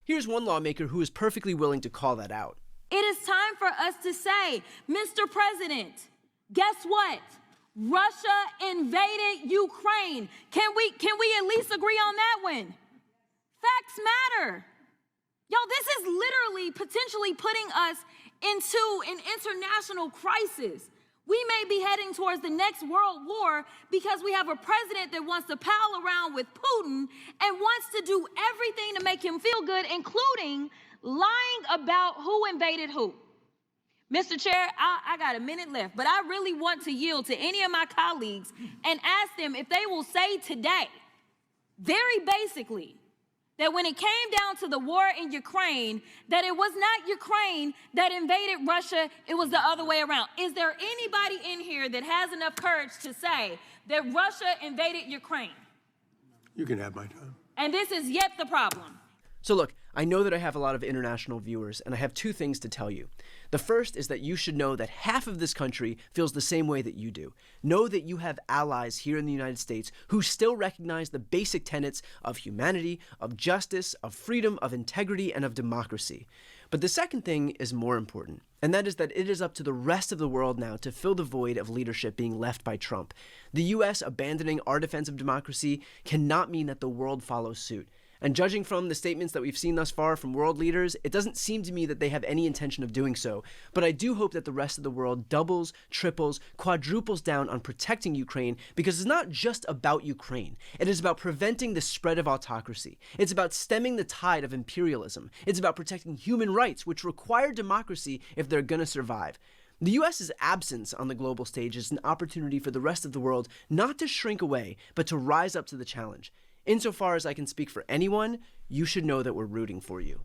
Here's one lawmaker who is perfectly willing to call that out. It is time for us to say, Mr. President, guess what? Russia invaded Ukraine. Can we at least agree on that one? Facts matter. Y'all, this is literally potentially putting us into an international crisis. We may be heading towards the next world war because we have a president that wants to pal around with Putin and wants to do everything to make him feel good, including lying about who invaded who. Mr. Chair, I got a minute left, but I really want to yield to any of my colleagues and ask them if they will say today, very basically, that when it came down to the war in Ukraine, that it was not Ukraine that invaded Russia, it was the other way around. Is there anybody in here that has enough courage to say that Russia invaded Ukraine? You can have my time. And this is yet the problem. So look, I know that I have a lot of international viewers, and I have two things to tell you. The first is that you should know that half of this country feels the same way that you do. Know that you have allies here in the United States who still recognize the basic tenets of humanity, of justice, of freedom, of integrity, and of democracy. But the second thing is more important, and that is that it is up to the rest of the world now to fill the void of leadership being left by Trump. The U.S. abandoning our defense of democracy cannot mean that the world follows suit. And judging from the statements that we've seen thus far from world leaders, it doesn't seem to me that they have any intention of doing so. But I do hope that the rest of the world doubles, triples, quadruples down on protecting Ukraine, because it's not just about Ukraine. It is about preventing the spread of autocracy. It's about stemming the tide of imperialism. It's about protecting human rights, which require democracy if they're gonna survive. The U.S.'s absence on the global stage is an opportunity for the rest of the world not to shrink away, but to rise up to the challenge. Insofar as I can speak for anyone, you should know that we're rooting for you.